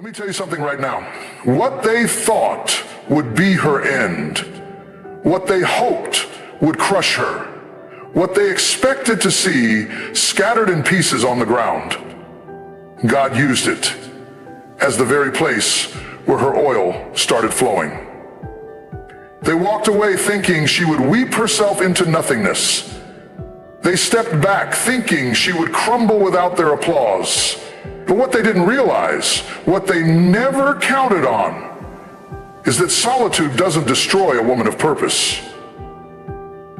Let me tell you something right now. What they thought would be her end, what they hoped would crush her, what they expected to see scattered in pieces on the ground, God used it as the very place where her oil started flowing. They walked away thinking she would weep herself into nothingness. They stepped back thinking she would crumble without their applause. But what they didn't realize, what they never counted on, is that solitude doesn't destroy a woman of purpose.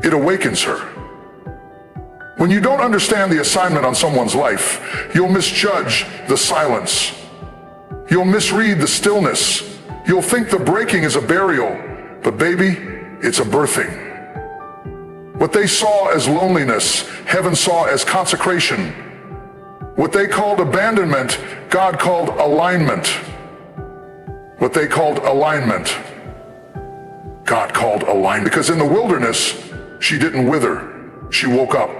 It awakens her. When you don't understand the assignment on someone's life, you'll misjudge the silence. You'll misread the stillness. You'll think the breaking is a burial, but baby, it's a birthing. What they saw as loneliness, heaven saw as consecration. What they called abandonment, God called alignment. What they called alignment, God called alignment. Because in the wilderness, she didn't wither, she woke up.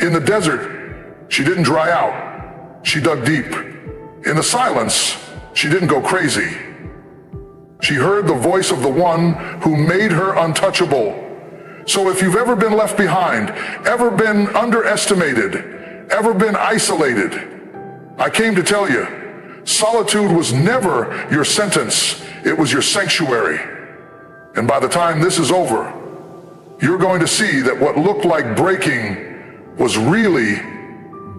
In the desert, she didn't dry out, she dug deep. In the silence, she didn't go crazy. She heard the voice of the one who made her untouchable. So if you've ever been left behind, ever been underestimated, ever been isolated, I came to tell you, solitude was never your sentence, it was your sanctuary. And by the time this is over, you're going to see that what looked like breaking was really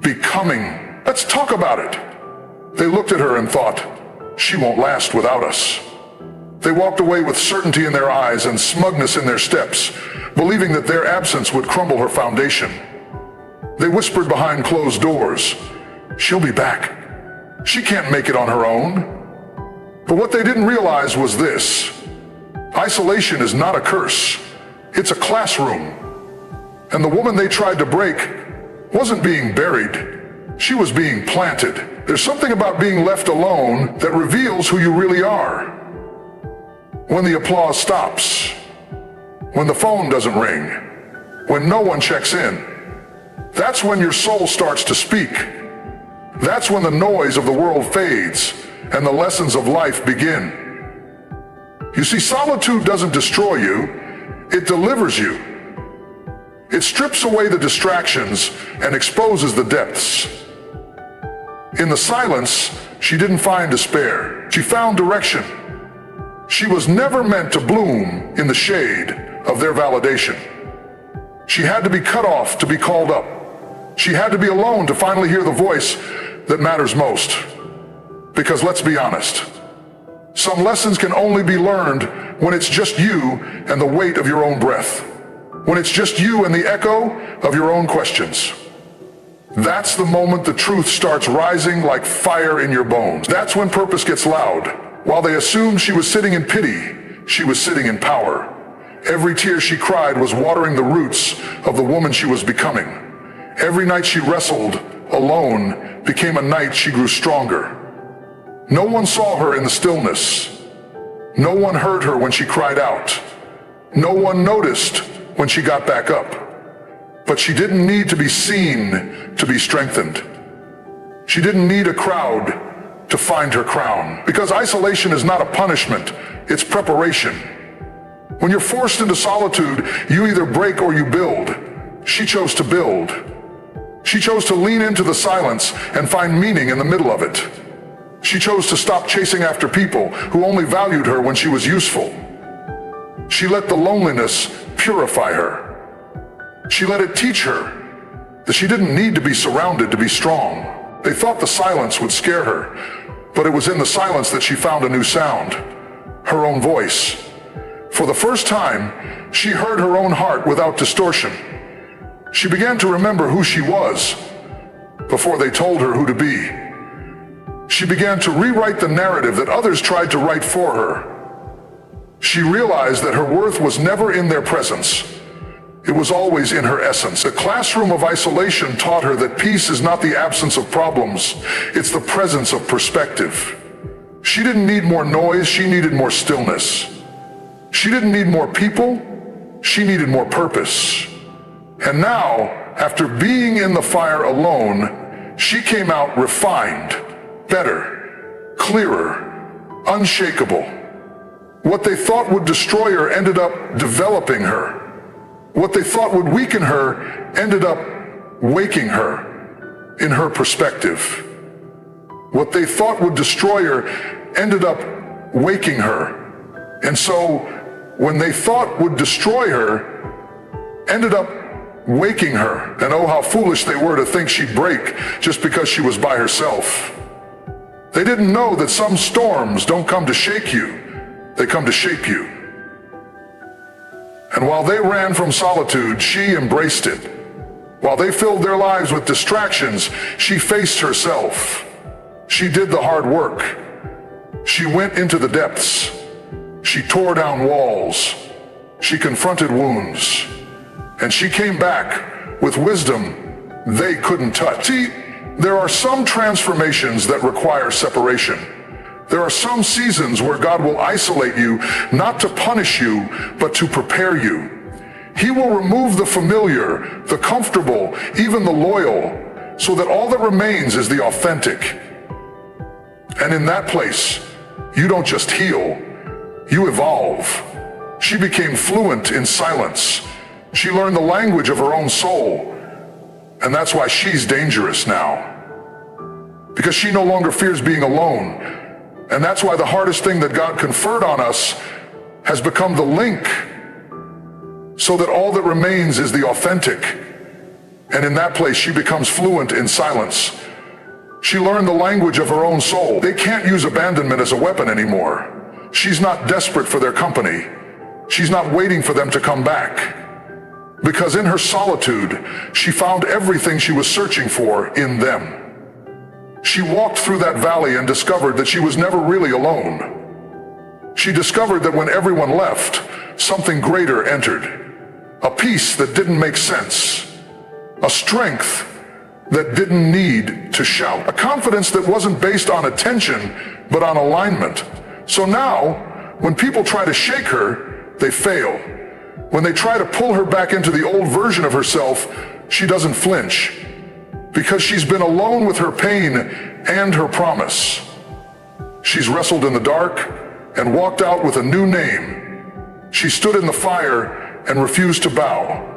becoming. Let's talk about it. They looked at her and thought, she won't last without us. They walked away with certainty in their eyes and smugness in their steps, believing that their absence would crumble her foundation. They whispered behind closed doors, she'll be back. She can't make it on her own. But what they didn't realize was this: isolation is not a curse, it's a classroom. And the woman they tried to break wasn't being buried, she was being planted. There's something about being left alone that reveals who you really are. When the applause stops, when the phone doesn't ring, when no one checks in, that's when your soul starts to speak. That's when the noise of the world fades and the lessons of life begin. You see, solitude doesn't destroy you, it delivers you. It strips away the distractions and exposes the depths. In the silence, she didn't find despair. She found direction. She was never meant to bloom in the shade of their validation. She had to be cut off to be called up. She had to be alone to finally hear the voice that matters most. Because let's be honest, some lessons can only be learned when it's just you and the weight of your own breath. When it's just you and the echo of your own questions. That's the moment the truth starts rising like fire in your bones. That's when purpose gets loud. While they assumed she was sitting in pity, she was sitting in power. Every tear she cried was watering the roots of the woman she was becoming. Every night she wrestled alone became a night she grew stronger. No one saw her in the stillness. No one heard her when she cried out. No one noticed when she got back up. But she didn't need to be seen to be strengthened. She didn't need a crowd to find her crown. Because isolation is not a punishment, it's preparation. When you're forced into solitude, you either break or you build. She chose to build. She chose to lean into the silence and find meaning in the middle of it. She chose to stop chasing after people who only valued her when she was useful. She let the loneliness purify her. She let it teach her that she didn't need to be surrounded to be strong. They thought the silence would scare her, but it was in the silence that she found a new sound, her own voice. For the first time, she heard her own heart without distortion. She began to remember who she was before they told her who to be. She began to rewrite the narrative that others tried to write for her. She realized that her worth was never in their presence. It was always in her essence. The classroom of isolation taught her that peace is not the absence of problems, it's the presence of perspective. She didn't need more noise, she needed more stillness. She didn't need more people, she needed more purpose. And now, after being in the fire alone, she came out refined, better, clearer, unshakable. What they thought would destroy her ended up developing her. What they thought would weaken her ended up waking her in her perspective. What they thought would destroy her ended up waking her. And so when they thought would destroy her ended up waking her. And oh, how foolish they were to think she'd break just because she was by herself. They didn't know that some storms don't come to shake you, they come to shape you. And while they ran from solitude, she embraced it. While they filled their lives with distractions, she faced herself. She did the hard work. She went into the depths. She tore down walls. She confronted wounds. And she came back with wisdom they couldn't touch. See, there are some transformations that require separation. There are some seasons where God will isolate you, not to punish you, but to prepare you. He will remove the familiar, the comfortable, even the loyal, so that all that remains is the authentic. And in that place, you don't just heal, you evolve. She became fluent in silence. She learned the language of her own soul. And that's why she's dangerous now. Because she no longer fears being alone. And that's why the hardest thing that God conferred on us has become the link, so that all that remains is the authentic. And in that place, she becomes fluent in silence. She learned the language of her own soul. They can't use abandonment as a weapon anymore. She's not desperate for their company. She's not waiting for them to come back. Because in her solitude, she found everything she was searching for in them. She walked through that valley and discovered that she was never really alone. She discovered that when everyone left, something greater entered. A peace that didn't make sense. A strength that didn't need to shout. A confidence that wasn't based on attention, but on alignment. So now, when people try to shake her, they fail. When they try to pull her back into the old version of herself, she doesn't flinch. Because she's been alone with her pain and her promise. She's wrestled in the dark and walked out with a new name. She stood in the fire and refused to bow.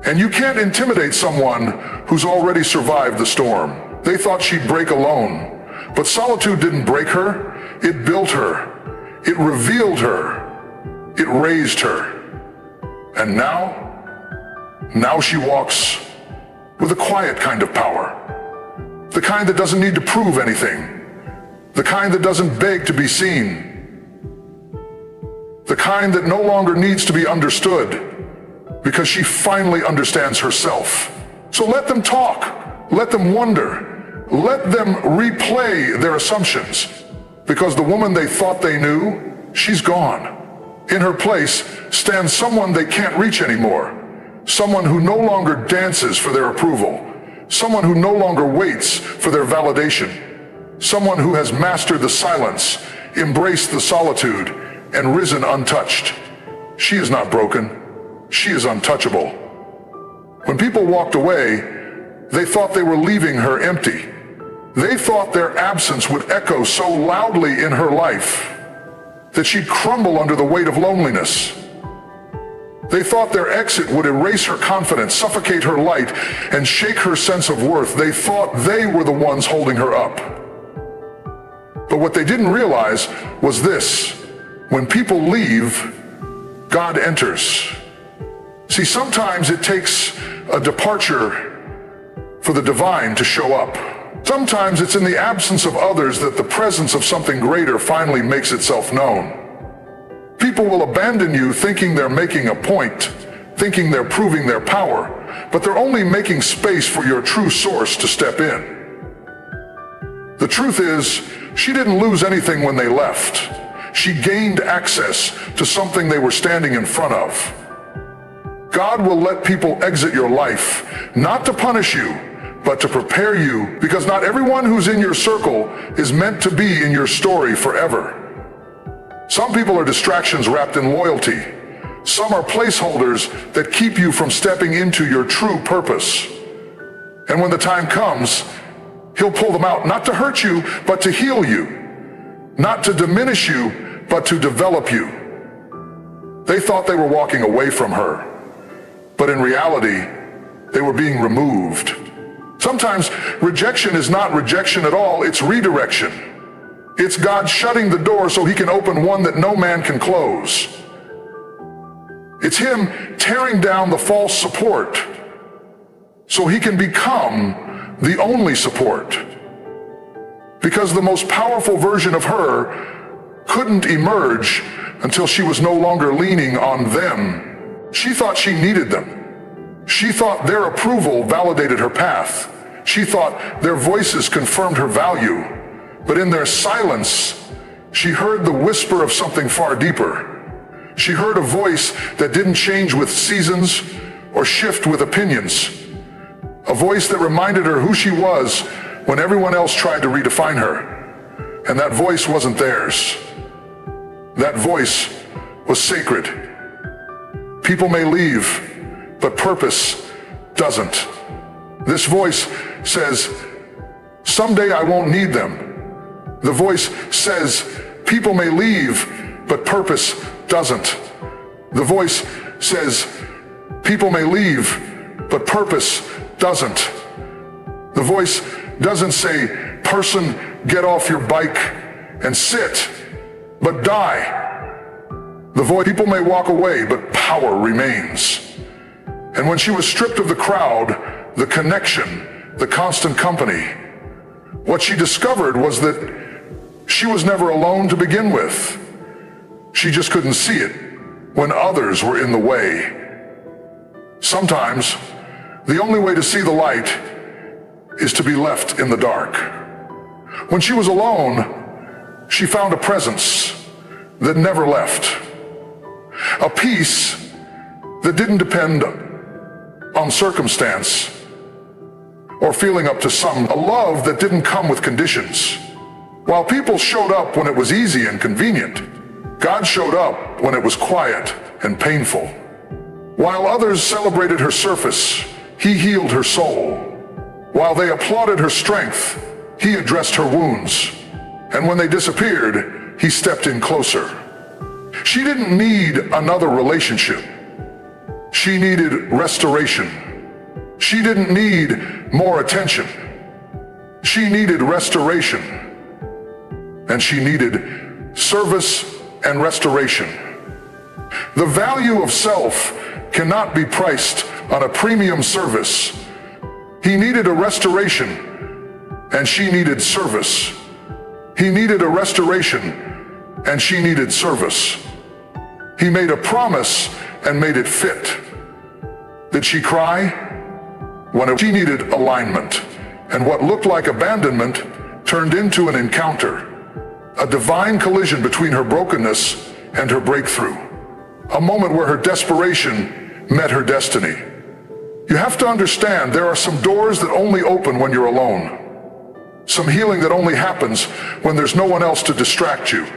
And you can't intimidate someone who's already survived the storm. They thought she'd break alone. But solitude didn't break her. It built her. It revealed her. It raised her. And now she walks with a quiet kind of power. The kind that doesn't need to prove anything. The kind that doesn't beg to be seen. The kind that no longer needs to be understood, because she finally understands herself. So let them talk. Let them wonder. Let them replay their assumptions. Because the woman they thought they knew, she's gone. In her place stands someone they can't reach anymore. Someone who no longer dances for their approval. Someone who no longer waits for their validation. Someone who has mastered the silence, embraced the solitude, and risen untouched. She is not broken. She is untouchable. When people walked away, they thought they were leaving her empty. They thought their absence would echo so loudly in her life that she'd crumble under the weight of loneliness. They thought their exit would erase her confidence, suffocate her light, and shake her sense of worth. They thought they were the ones holding her up. But what they didn't realize was this: when people leave, God enters. See, sometimes it takes a departure for the divine to show up. Sometimes it's in the absence of others that the presence of something greater finally makes itself known. People will abandon you thinking they're making a point, thinking they're proving their power, but they're only making space for your true source to step in. The truth is, she didn't lose anything when they left. She gained access to something they were standing in front of. God will let people exit your life, not to punish you, but to prepare you, because not everyone who's in your circle is meant to be in your story forever. Some people are distractions wrapped in loyalty. Some are placeholders that keep you from stepping into your true purpose. And when the time comes, He'll pull them out, not to hurt you, but to heal you. not to diminish you, but to develop you. They thought they were walking away from her, but in reality, they were being removed. Sometimes rejection is not rejection at all, it's redirection. It's God shutting the door so he can open one that no man can close. It's him tearing down the false support so he can become the only support. Because the most powerful version of her couldn't emerge until she was no longer leaning on them. She thought she needed them. She thought their approval validated her path. She thought their voices confirmed her value. But in their silence, she heard the whisper of something far deeper. She heard a voice that didn't change with seasons or shift with opinions. A voice that reminded her who she was when everyone else tried to redefine her. And that voice wasn't theirs. That voice was sacred. People may leave, but purpose doesn't. This voice says, someday I won't need them. The voice says, people may leave, but purpose doesn't. The voice says, people may leave, but purpose doesn't. The voice doesn't say, person, get off your bike and sit, but die. The voice, people may walk away, but power remains. And when she was stripped of the crowd, the connection, the constant company, what she discovered was that she was never alone to begin with. She just couldn't see it when others were in the way. Sometimes, the only way to see the light is to be left in the dark. When she was alone, she found a presence that never left. A peace that didn't depend on circumstance or feeling up to some. A love that didn't come with conditions. While people showed up when it was easy and convenient, God showed up when it was quiet and painful. While others celebrated her surface, he healed her soul. While they applauded her strength, he addressed her wounds. And when they disappeared, he stepped in closer. She didn't need another relationship. She needed restoration. She didn't need more attention. She needed restoration. And she needed service and restoration. The value of self cannot be priced on a premium service. He needed a restoration, and she needed service. He needed a restoration, and she needed service. He made a promise and made it fit. Did she cry? When she needed alignment, and what looked like abandonment turned into an encounter. A divine collision between her brokenness and her breakthrough. A moment where her desperation met her destiny. You have to understand there are some doors that only open when you're alone. Some healing that only happens when there's no one else to distract you.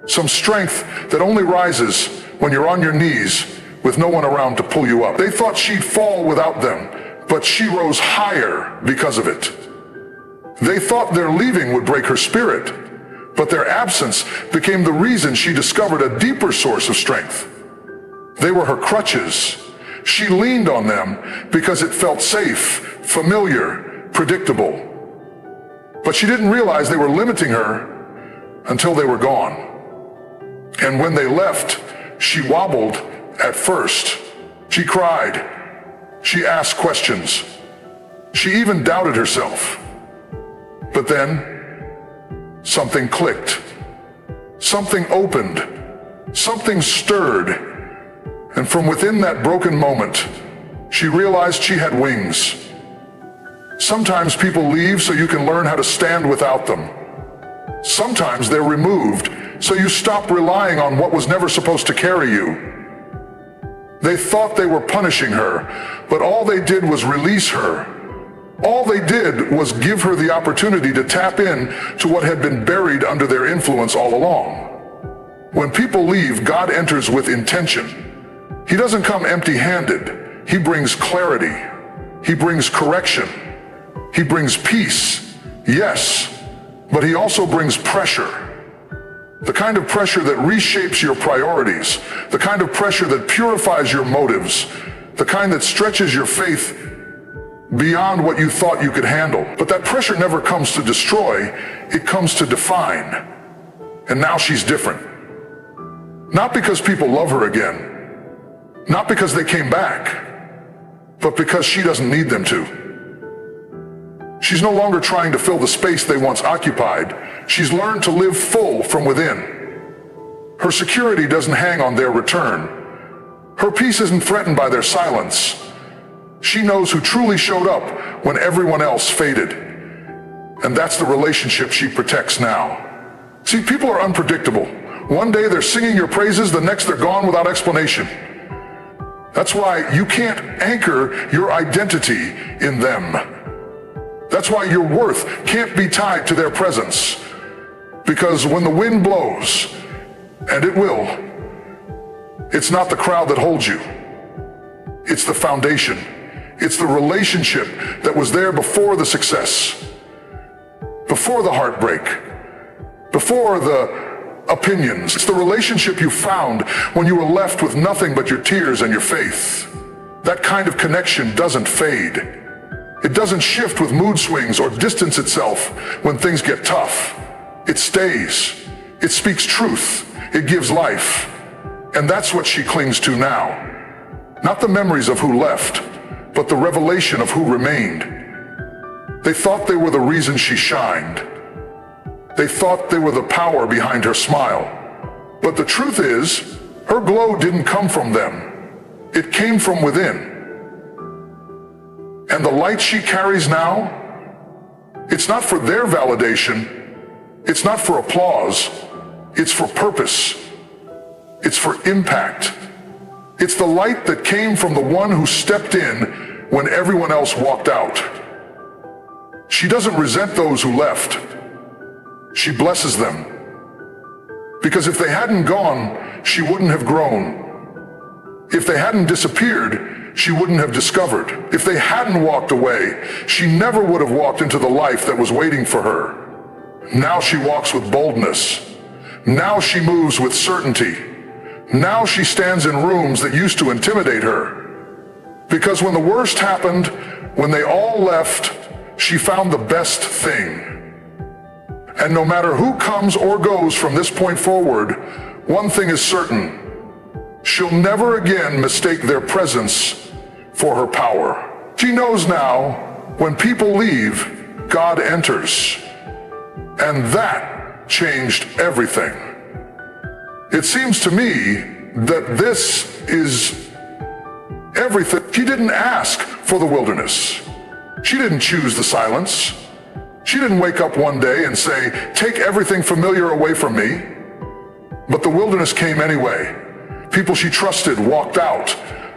Some strength that only rises when you're on your knees with no one around to pull you up. They thought she'd fall without them, but she rose higher because of it. They thought their leaving would break her spirit, but their absence became the reason she discovered a deeper source of strength. They were her crutches. She leaned on them because it felt safe, familiar, predictable. But she didn't realize they were limiting her until they were gone. And when they left, she wobbled at first. She cried. She asked questions. She even doubted herself. But then, something clicked. Something opened. Something stirred. And from within that broken moment, she realized she had wings. Sometimes people leave so you can learn how to stand without them. Sometimes they're removed so you stop relying on what was never supposed to carry you. They thought they were punishing her, but all they did was release her. All they did was give her the opportunity to tap in to what had been buried under their influence all along. When people leave, God enters with intention. He doesn't come empty-handed. He brings clarity. He brings correction. He brings peace, yes, but he also brings pressure. The kind of pressure that reshapes your priorities, the kind of pressure that purifies your motives, the kind that stretches your faith beyond what you thought you could handle. But that pressure never comes to destroy, it comes to define. And now she's different. Not because people love her again, not because they came back, but because she doesn't need them to. She's no longer trying to fill the space they once occupied. She's learned to live full from within. Her security doesn't hang on their return. Her peace isn't threatened by their silence. She knows who truly showed up when everyone else faded. And that's the relationship she protects now. See, people are unpredictable. One day they're singing your praises, the next they're gone without explanation. That's why you can't anchor your identity in them. That's why your worth can't be tied to their presence. Because when the wind blows, and it will, it's not the crowd that holds you. It's the foundation. It's the relationship that was there before the success, before the heartbreak, before the opinions. It's the relationship you found when you were left with nothing but your tears and your faith. That kind of connection doesn't fade. It doesn't shift with mood swings or distance itself when things get tough. It stays. It speaks truth. It gives life. And that's what she clings to now. Not the memories of who left, but the revelation of who remained. They thought they were the reason she shined. They thought they were the power behind her smile. But the truth is, her glow didn't come from them. It came from within. And the light she carries now, it's not for their validation. It's not for applause. It's for purpose. It's for impact. It's the light that came from the one who stepped in when everyone else walked out. She doesn't resent those who left. She blesses them. Because if they hadn't gone, she wouldn't have grown. If they hadn't disappeared, she wouldn't have discovered. If they hadn't walked away, she never would have walked into the life that was waiting for her. Now she walks with boldness. Now she moves with certainty. Now she stands in rooms that used to intimidate her. Because when the worst happened, when they all left, she found the best thing. And no matter who comes or goes from this point forward, one thing is certain. She'll never again mistake their presence for her power. She knows now, when people leave, God enters. And that changed everything. It seems to me that this is everything. She didn't ask for the wilderness. She didn't choose the silence. She didn't wake up one day and say, "Take everything familiar away from me." But the wilderness came anyway. People she trusted walked out.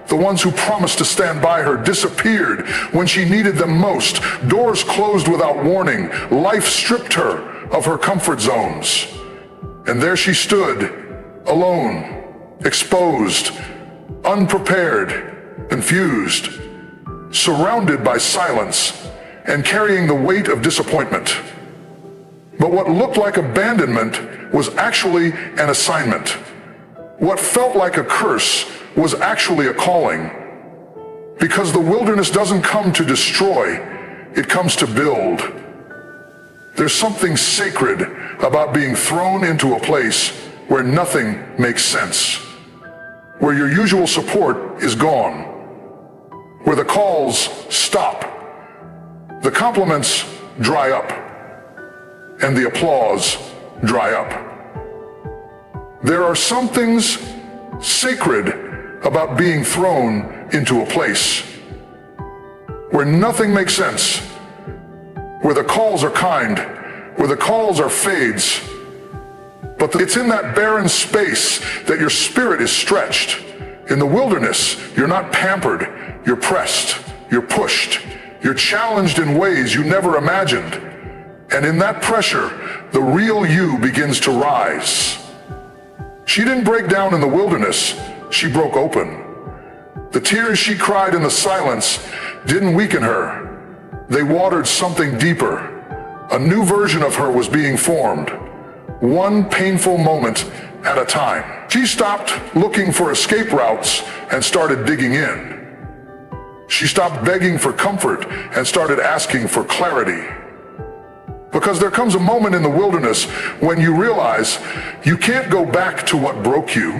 The ones who promised to stand by her disappeared when she needed them most. Doors closed without warning. Life stripped her of her comfort zones. And there she stood, alone, exposed, unprepared, confused, surrounded by silence, and carrying the weight of disappointment. But what looked like abandonment was actually an assignment. What felt like a curse was actually a calling. Because the wilderness doesn't come to destroy, it comes to build. There's something sacred about being thrown into a place where nothing makes sense, where your usual support is gone, where the calls stop, the compliments dry up, and the applause dry up. There are some things sacred about being thrown into a place where nothing makes sense, where the calls are kind, where the calls are fades. But it's in that barren space that your spirit is stretched. In the wilderness, you're not pampered, you're pressed, you're pushed, you're challenged in ways you never imagined. And in that pressure, the real you begins to rise. She didn't break down in the wilderness, she broke open. The tears she cried in the silence didn't weaken her. They watered something deeper. A new version of her was being formed. one painful moment at a time. She stopped looking for escape routes and started digging in. She stopped begging for comfort and started asking for clarity. Because there comes a moment in the wilderness when you realize you can't go back to what broke you,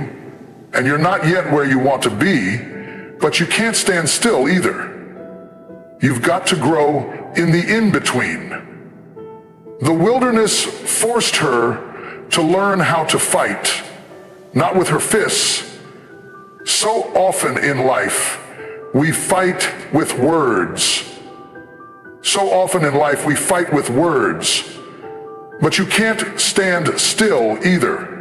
and you're not yet where you want to be, but you can't stand still either. You've got to grow in the in-between. The wilderness forced her to learn how to fight, not with her fists. So often in life, we fight with words. So often in life, we fight with words. But you can't stand still either.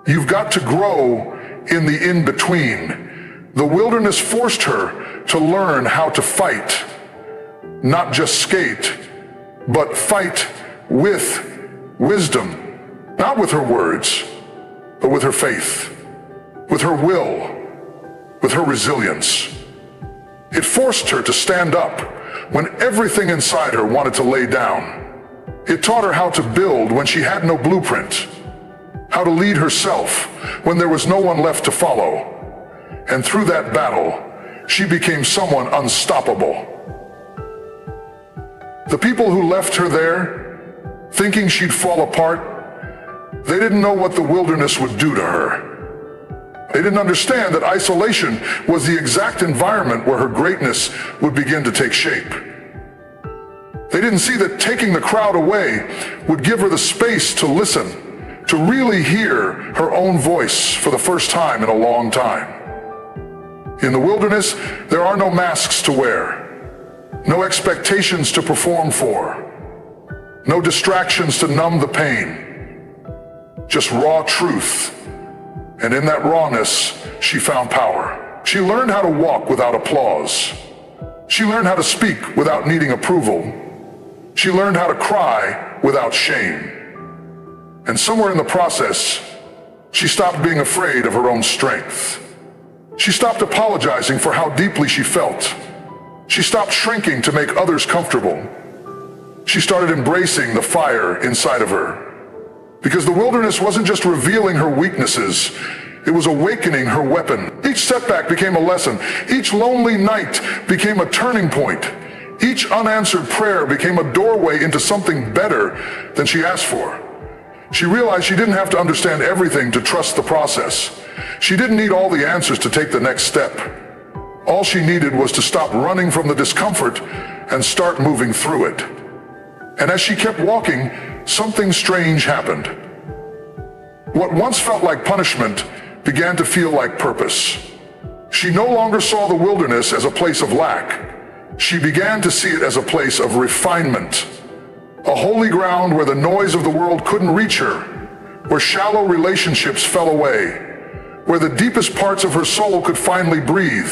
You've got to grow in the in-between. The wilderness forced her to learn how to fight, not just skate, but fight with wisdom, not with her words, but with her faith, with her will, with her resilience. It forced her to stand up when everything inside her wanted to lay down. It taught her how to build when she had no blueprint, how to lead herself when there was no one left to follow. And through that battle, she became someone unstoppable. The people who left her there, thinking she'd fall apart, they didn't know what the wilderness would do to her. They didn't understand that isolation was the exact environment where her greatness would begin to take shape. They didn't see that taking the crowd away would give her the space to listen, to really hear her own voice for the first time in a long time. In the wilderness, there are no masks to wear, no expectations to perform for, no distractions to numb the pain, just raw truth. And in that rawness, she found power. She learned how to walk without applause. She learned how to speak without needing approval. She learned how to cry without shame. And somewhere in the process, she stopped being afraid of her own strength. She stopped apologizing for how deeply she felt. She stopped shrinking to make others comfortable. She started embracing the fire inside of her. Because the wilderness wasn't just revealing her weaknesses, it was awakening her weapon. Each setback became a lesson. Each lonely night became a turning point. Each unanswered prayer became a doorway into something better than she asked for. She realized she didn't have to understand everything to trust the process. She didn't need all the answers to take the next step. All she needed was to stop running from the discomfort and start moving through it. And as she kept walking, something strange happened. What once felt like punishment began to feel like purpose. She no longer saw the wilderness as a place of lack. She began to see it as a place of refinement, a holy ground where the noise of the world couldn't reach her, where shallow relationships fell away, where the deepest parts of her soul could finally breathe.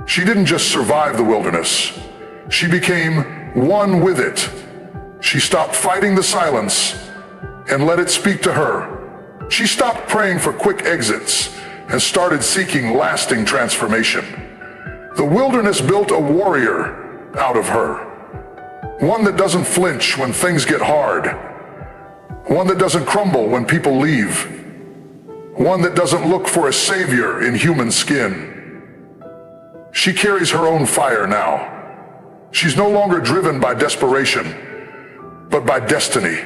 She didn't just survive the wilderness. She became one with it. She stopped fighting the silence and let it speak to her. She stopped praying for quick exits and started seeking lasting transformation. The wilderness built a warrior out of her. One that doesn't flinch when things get hard. One that doesn't crumble when people leave. One that doesn't look for a savior in human skin. She carries her own fire now. She's no longer driven by desperation, but by destiny.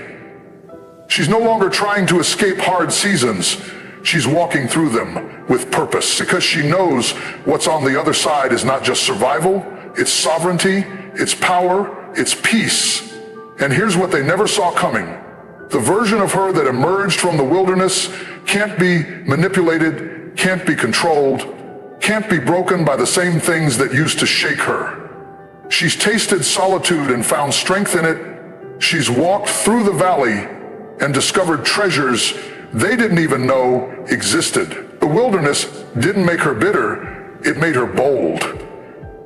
She's no longer trying to escape hard seasons. She's walking through them with purpose because she knows what's on the other side is not just survival, it's sovereignty, it's power, it's peace. And here's what they never saw coming. The version of her that emerged from the wilderness can't be manipulated, can't be controlled, can't be broken by the same things that used to shake her. She's tasted solitude and found strength in it. She's walked through the valley and discovered treasures they didn't even know existed. The wilderness didn't make her bitter, it made her bold.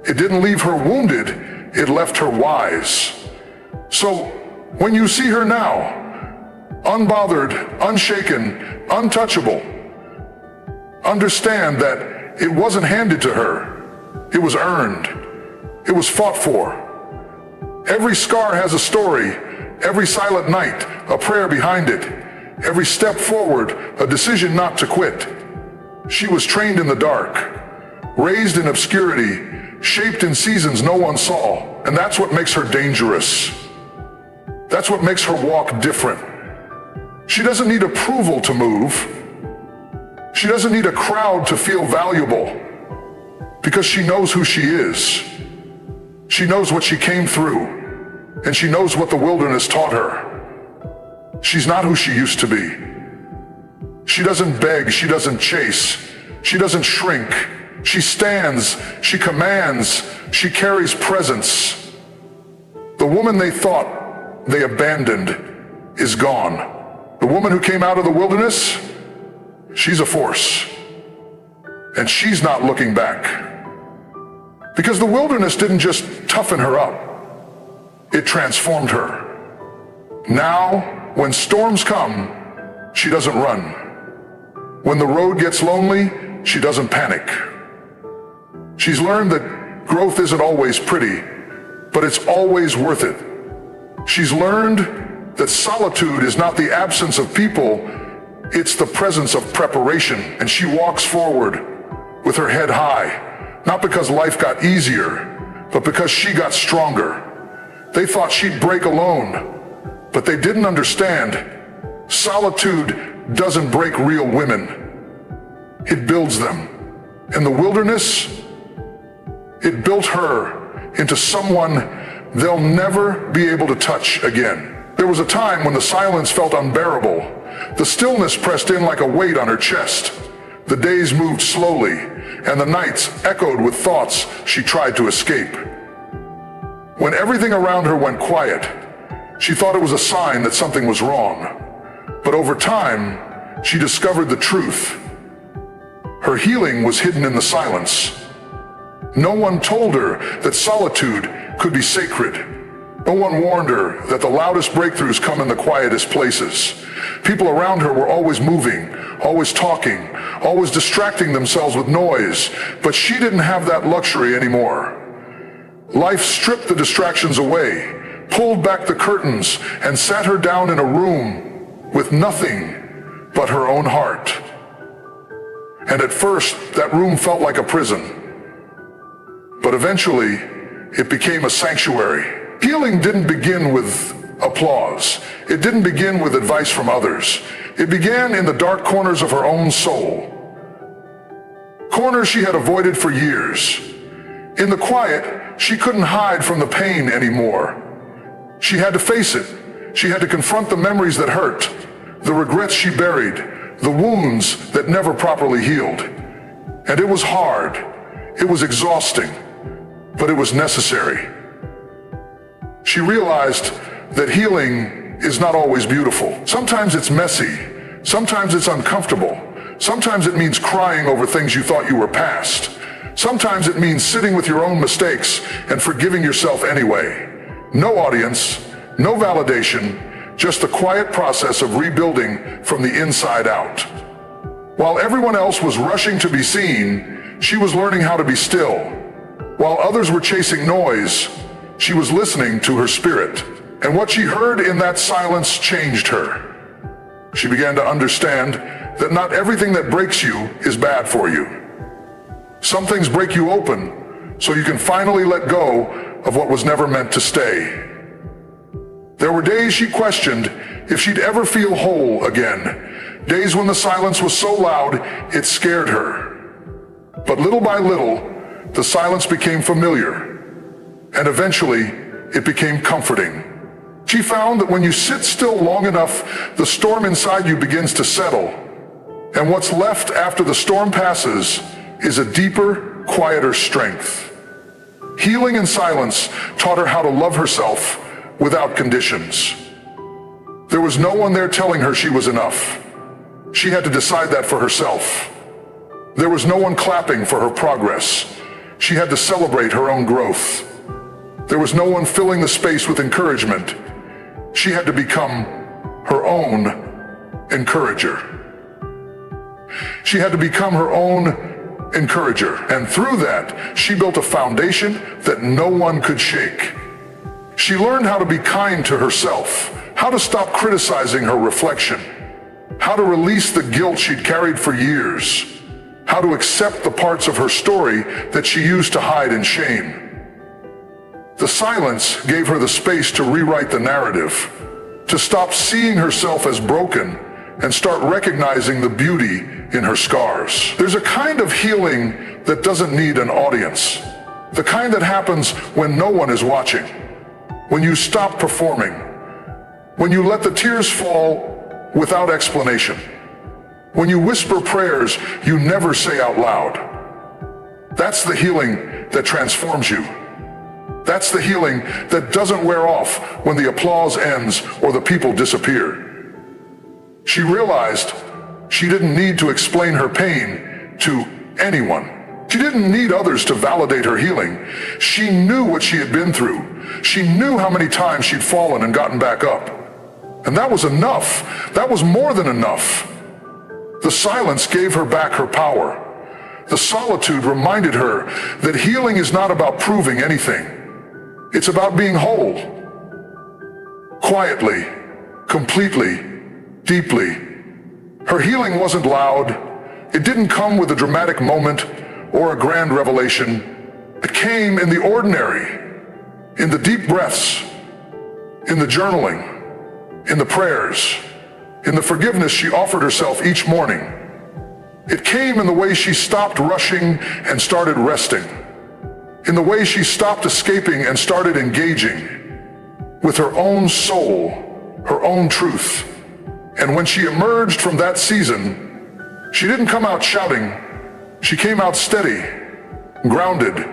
It didn't leave her wounded, it left her wise. So when you see her now, unbothered, unshaken, untouchable, understand that it wasn't handed to her, it was earned, it was fought for. Every scar has a story, Every silent night, a prayer behind it. Every step forward, a decision not to quit. She was trained in the dark, raised in obscurity, shaped in seasons no one saw, and that's what makes her dangerous. That's what makes her walk different. She doesn't need approval to move. She doesn't need a crowd to feel valuable, because she knows who she is. She knows what she came through, and she knows what the wilderness taught her. She's not who she used to be. She doesn't beg, she doesn't chase, she doesn't shrink. She stands, she commands, she carries presence. The woman they thought they abandoned is gone. The woman who came out of the wilderness, she's a force. And she's not looking back. Because the wilderness didn't just toughen her up, it transformed her. Now, when storms come, she doesn't run. When the road gets lonely, she doesn't panic. She's learned that growth isn't always pretty, but it's always worth it. She's learned that solitude is not the absence of people, it's the presence of preparation. And she walks forward with her head high, not because life got easier, but because she got stronger. They thought she'd break alone, but they didn't understand. Solitude doesn't break real women. It builds them. In the wilderness, it built her into someone they'll never be able to touch again. There was a time when the silence felt unbearable. The stillness pressed in like a weight on her chest. The days moved slowly, and the nights echoed with thoughts she tried to escape. When everything around her went quiet, she thought it was a sign that something was wrong. But over time, she discovered the truth. Her healing was hidden in the silence. No one told her that solitude could be sacred. No one warned her that the loudest breakthroughs come in the quietest places. People around her were always moving, always talking, always distracting themselves with noise, but she didn't have that luxury anymore. Life stripped the distractions away, pulled back the curtains, and sat her down in a room with nothing but her own heart. And at first, that room felt like a prison. But eventually, it became a sanctuary. Healing didn't begin with applause. It didn't begin with advice from others. It began in the dark corners of her own soul. Corners she had avoided for years. In the quiet, she couldn't hide from the pain anymore. She had to face it. She had to confront the memories that hurt, the regrets she buried, the wounds that never properly healed. And it was hard. It was exhausting. But it was necessary. She realized that healing is not always beautiful. Sometimes it's messy. Sometimes it's uncomfortable. Sometimes it means crying over things you thought you were past. Sometimes it means sitting with your own mistakes and forgiving yourself anyway. No audience, no validation, just the quiet process of rebuilding from the inside out. While everyone else was rushing to be seen, she was learning how to be still. While others were chasing noise, she was listening to her spirit. And what she heard in that silence changed her. She began to understand that not everything that breaks you is bad for you. Some things break you open so you can finally let go of what was never meant to stay. There were days she questioned if she'd ever feel whole again. Days when the silence was so loud, it scared her. But little by little, the silence became familiar, and eventually, it became comforting. She found that when you sit still long enough, the storm inside you begins to settle, and what's left after the storm passes is a deeper, quieter strength. Healing in silence taught her how to love herself without conditions. There was no one there telling her she was enough. She had to decide that for herself. There was no one clapping for her progress. She had to celebrate her own growth. There was no one filling the space with encouragement. She had to become her own encourager. She had to become her own encourager. And through that, she built a foundation that no one could shake. She learned how to be kind to herself, how to stop criticizing her reflection, how to release the guilt she'd carried for years, how to accept the parts of her story that she used to hide in shame. The silence gave her the space to rewrite the narrative, to stop seeing herself as broken and start recognizing the beauty in her scars. There's a kind of healing that doesn't need an audience, the kind that happens when no one is watching, when you stop performing, when you let the tears fall without explanation, when you whisper prayers you never say out loud. That's the healing that transforms you. That's the healing that doesn't wear off when the applause ends or the people disappear. She realized she didn't need to explain her pain to anyone. She didn't need others to validate her healing. She knew what she had been through. She knew how many times she'd fallen and gotten back up. And that was enough. That was more than enough. The silence gave her back her power. The solitude reminded her that healing is not about proving anything. It's about being whole. Quietly, completely, deeply. Her healing wasn't loud. It didn't come with a dramatic moment or a grand revelation. It came in the ordinary, in the deep breaths, in the journaling, in the prayers, in the forgiveness she offered herself each morning. It came in the way she stopped rushing and started resting, in the way she stopped escaping and started engaging with her own soul, her own truth. And when she emerged from that season, she didn't come out shouting. She came out steady, grounded,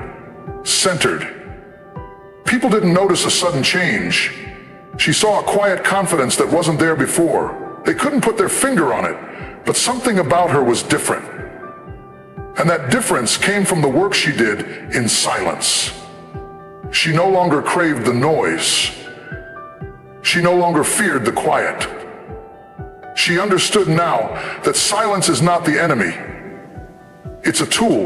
centered. People didn't notice a sudden change. She saw a quiet confidence that wasn't there before. They couldn't put their finger on it, but something about her was different. And that difference came from the work she did in silence. She no longer craved the noise. She no longer feared the quiet. She understood now that silence is not the enemy. It's a tool,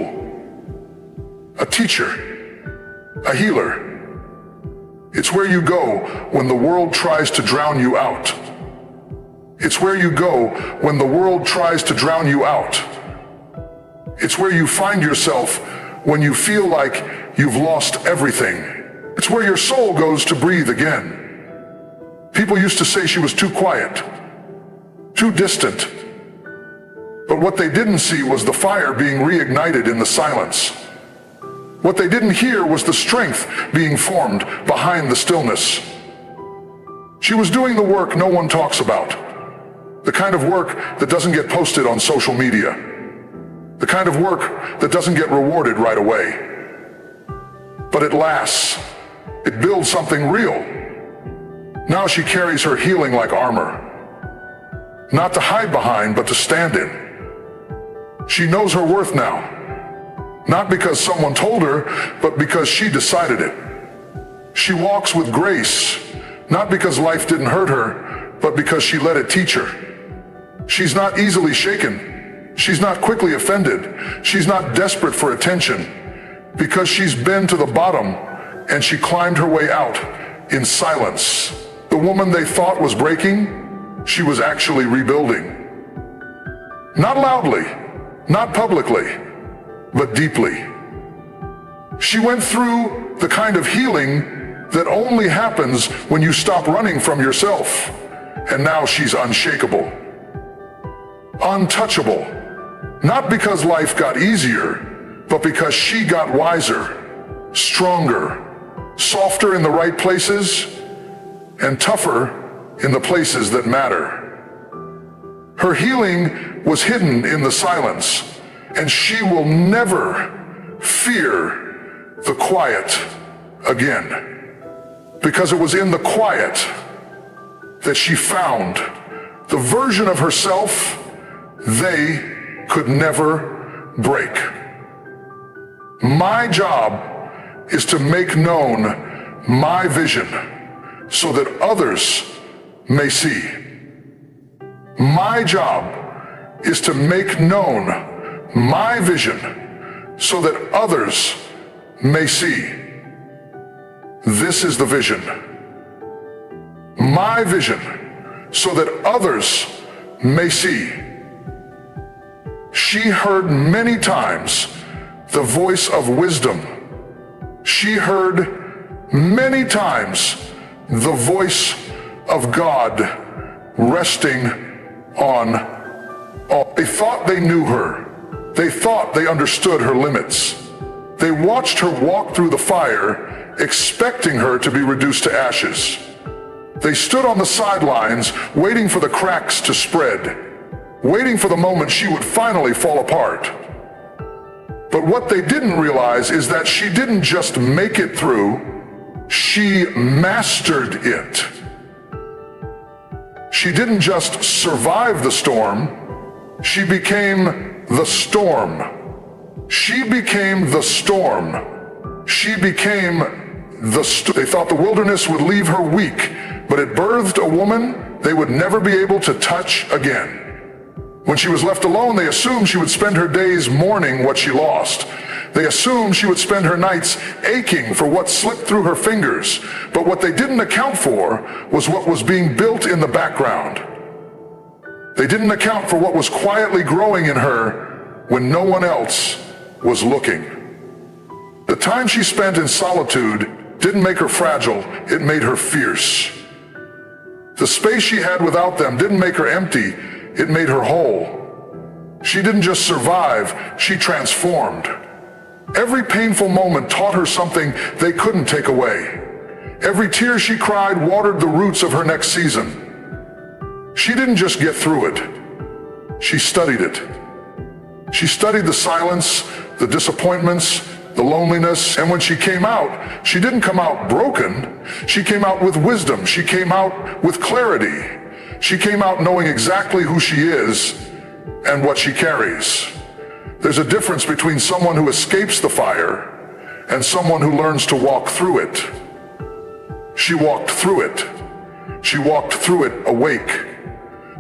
a teacher, a healer. It's where you go when the world tries to drown you out. It's where you go when the world tries to drown you out. It's where you find yourself when you feel like you've lost everything. It's where your soul goes to breathe again. People used to say she was too quiet, too distant. But what they didn't see was the fire being reignited in the silence. What they didn't hear was the strength being formed behind the stillness. She was doing the work no one talks about. The kind of work that doesn't get posted on social media. The kind of work that doesn't get rewarded right away. But it lasts. It builds something real. Now she carries her healing like armor. Not to hide behind, but to stand in. She knows her worth now. Not because someone told her, but because she decided it. She walks with grace, not because life didn't hurt her, but because she let it teach her. She's not easily shaken. She's not quickly offended. She's not desperate for attention, because she's been to the bottom and she climbed her way out in silence. The woman they thought was breaking, she was actually rebuilding. Not loudly, not publicly, but deeply. She went through the kind of healing that only happens when you stop running from yourself. And now she's unshakable, untouchable. Not because life got easier, but because she got wiser, stronger, softer in the right places, and tougher in the places that matter. Her healing was hidden in the silence, and she will never fear the quiet again. Because it was in the quiet that she found the version of herself they could never break. My job is to make known my vision so that others may see. My job is to make known my vision so that others may see. This is the vision. my vision so that others may see. She heard many times the voice of wisdom. She heard many times the voice of God resting on all. They thought they knew her. They thought they understood her limits. They watched her walk through the fire, expecting her to be reduced to ashes. They stood on the sidelines, waiting for the cracks to spread, waiting for the moment she would finally fall apart. But what they didn't realize is that she didn't just make it through, she mastered it. She didn't just survive the storm, she became the storm. She became the storm. She became the storm. They thought the wilderness would leave her weak, but it birthed a woman they would never be able to touch again. When she was left alone, they assumed she would spend her days mourning what she lost. They assumed she would spend her nights aching for what slipped through her fingers. But what they didn't account for was what was being built in the background. They didn't account for what was quietly growing in her when no one else was looking. The time she spent in solitude didn't make her fragile, it made her fierce. The space she had without them didn't make her empty, it made her whole. She didn't just survive, she transformed. Every painful moment taught her something they couldn't take away. Every tear she cried watered the roots of her next season. She didn't just get through it, she studied it. She studied the silence, the disappointments, the loneliness, and when she came out, she didn't come out broken. She came out with wisdom. She came out with clarity. She came out knowing exactly who she is and what she carries. There's a difference between someone who escapes the fire and someone who learns to walk through it. She walked through it. She walked through it awake,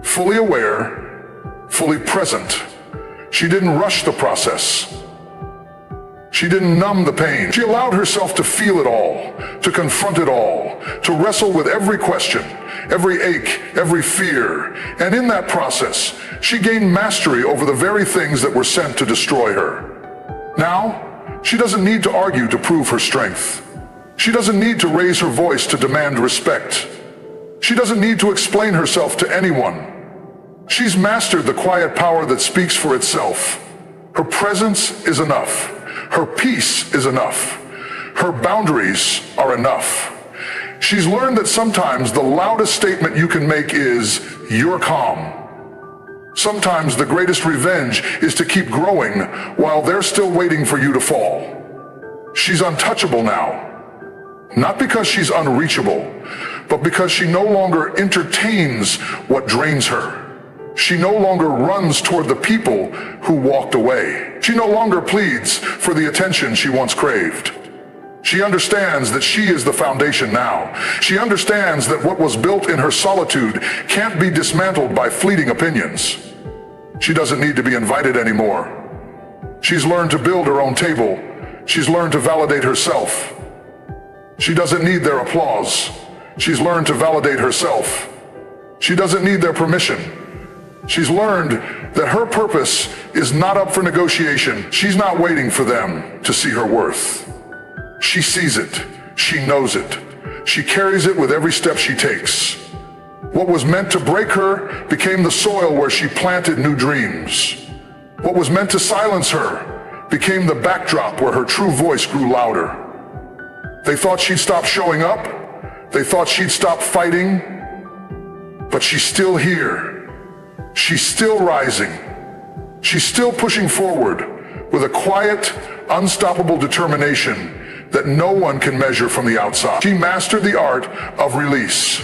fully aware, fully present. She didn't rush the process. She didn't numb the pain. She allowed herself to feel it all, to confront it all, to wrestle with every question, every ache, every fear. And in that process, she gained mastery over the very things that were sent to destroy her. Now, she doesn't need to argue to prove her strength. She doesn't need to raise her voice to demand respect. She doesn't need to explain herself to anyone. She's mastered the quiet power that speaks for itself. Her presence is enough. Her peace is enough. Her boundaries are enough. She's learned that sometimes the loudest statement you can make is, "You're calm." Sometimes the greatest revenge is to keep growing while they're still waiting for you to fall. She's untouchable now, not because she's unreachable, but because she no longer entertains what drains her. She no longer runs toward the people who walked away. She no longer pleads for the attention she once craved. She understands that she is the foundation now. She understands that what was built in her solitude can't be dismantled by fleeting opinions. She doesn't need to be invited anymore. She's learned to build her own table. She's learned to validate herself. She doesn't need their applause. She's learned to validate herself. She doesn't need their permission. She's learned that her purpose is not up for negotiation. She's not waiting for them to see her worth. She sees it. She knows it. She carries it with every step she takes. What was meant to break her became the soil where she planted new dreams. What was meant to silence her became the backdrop where her true voice grew louder. They thought she'd stop showing up. They thought she'd stop fighting. But she's still here. She's still rising. She's still pushing forward with a quiet, unstoppable determination that no one can measure from the outside. She mastered the art of release.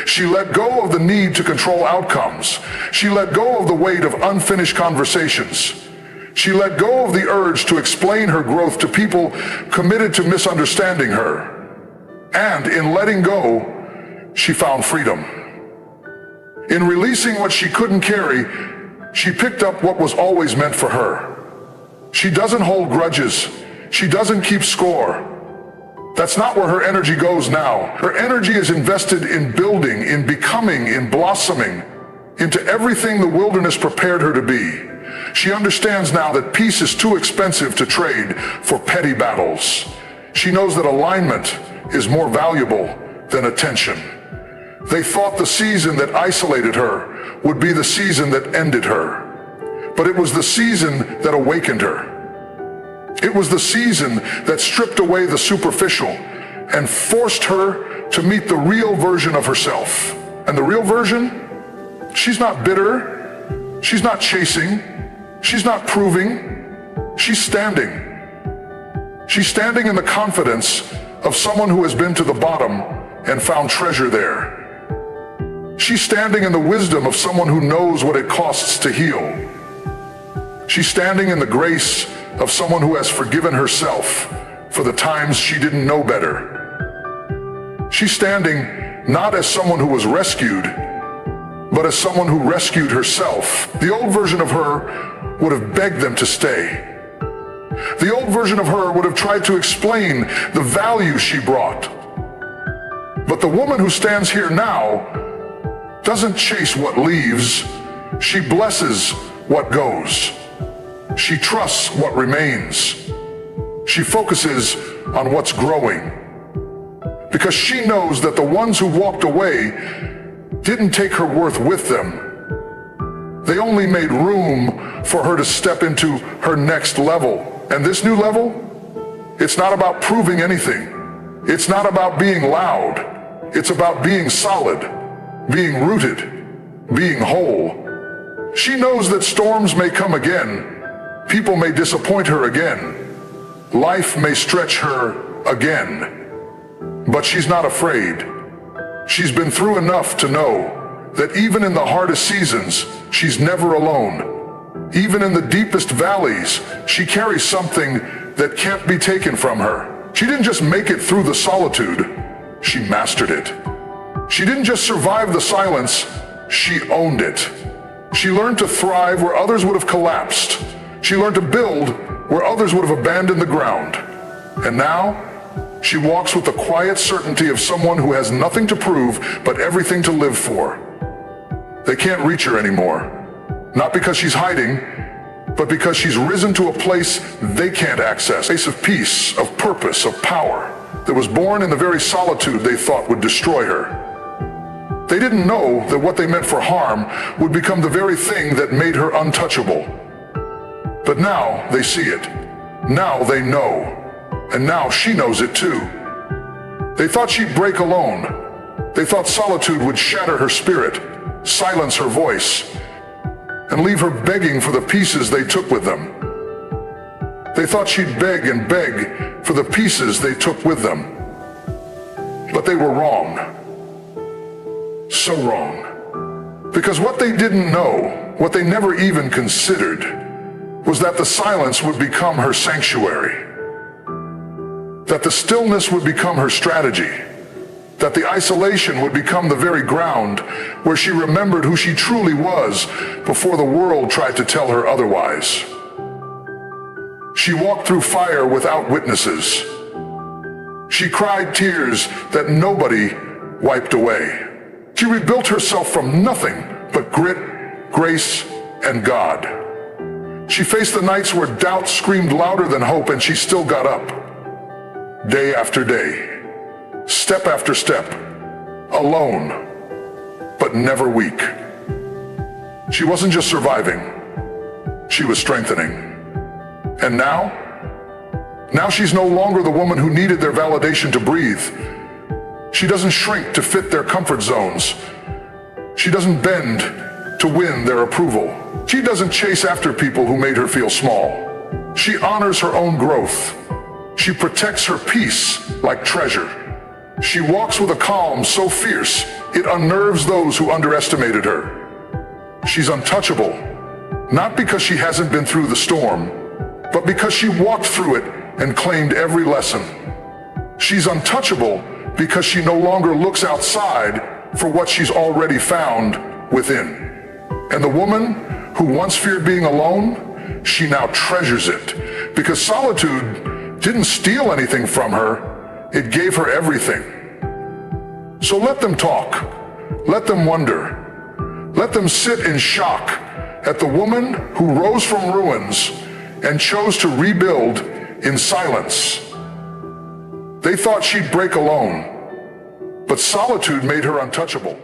She let go of the need to control outcomes. She let go of the weight of unfinished conversations. She let go of the urge to explain her growth to people committed to misunderstanding her. And in letting go, she found freedom. In releasing what she couldn't carry, she picked up what was always meant for her. She doesn't hold grudges. She doesn't keep score. That's not where her energy goes now. Her energy is invested in building, in becoming, in blossoming, into everything the wilderness prepared her to be. She understands now that peace is too expensive to trade for petty battles. She knows that alignment is more valuable than attention. They thought the season that isolated her would be the season that ended her. But it was the season that awakened her. It was the season that stripped away the superficial and forced her to meet the real version of herself. And the real version? She's not bitter. She's not chasing. She's not proving. She's standing. She's standing in the confidence of someone who has been to the bottom and found treasure there. She's standing in the wisdom of someone who knows what it costs to heal. She's standing in the grace of someone who has forgiven herself for the times she didn't know better. She's standing not as someone who was rescued, but as someone who rescued herself. The old version of her would have begged them to stay. The old version of her would have tried to explain the value she brought. But the woman who stands here now doesn't chase what leaves. She blesses what goes. She trusts what remains. She focuses on what's growing. Because she knows that the ones who walked away didn't take her worth with them. They only made room for her to step into her next level. And this new level, it's not about proving anything. It's not about being loud. It's about being solid, being rooted, being whole. She knows that storms may come again. People may disappoint her again. Life may stretch her again. But she's not afraid. She's been through enough to know that even in the hardest seasons, she's never alone. Even in the deepest valleys, she carries something that can't be taken from her. She didn't just make it through the solitude, she mastered it. She didn't just survive the silence, she owned it. She learned to thrive where others would have collapsed. She learned to build where others would have abandoned the ground. And now, she walks with the quiet certainty of someone who has nothing to prove but everything to live for. They can't reach her anymore. Not because she's hiding, but because she's risen to a place they can't access. A place of peace, of purpose, of power that was born in the very solitude they thought would destroy her. They didn't know that what they meant for harm would become the very thing that made her untouchable. But now they see it. Now they know. And now she knows it too. They thought she'd break alone. They thought solitude would shatter her spirit, silence her voice, and leave her begging for the pieces they took with them. They thought she'd beg and beg for the pieces they took with them. But they were wrong. So wrong. Because what they didn't know, what they never even considered, was that the silence would become her sanctuary. That the stillness would become her strategy. That the isolation would become the very ground where she remembered who she truly was before the world tried to tell her otherwise. She walked through fire without witnesses. She cried tears that nobody wiped away. She rebuilt herself from nothing but grit, grace, and God. She faced the nights where doubt screamed louder than hope, and she still got up. Day after day, step after step, alone, but never weak. She wasn't just surviving, she was strengthening. And now she's no longer the woman who needed their validation to breathe. She doesn't shrink to fit their comfort zones. She doesn't bend to win their approval. She doesn't chase after people who made her feel small. She honors her own growth. She protects her peace like treasure. She walks with a calm so fierce, it unnerves those who underestimated her. She's untouchable, not because she hasn't been through the storm, but because she walked through it and claimed every lesson. She's untouchable because she no longer looks outside for what she's already found within. And the woman who once feared being alone, she now treasures it, because solitude didn't steal anything from her. it gave her everything. So let them talk. Let them wonder. Let them sit in shock at the woman who rose from ruins and chose to rebuild in silence. They thought she'd break alone, but solitude made her untouchable.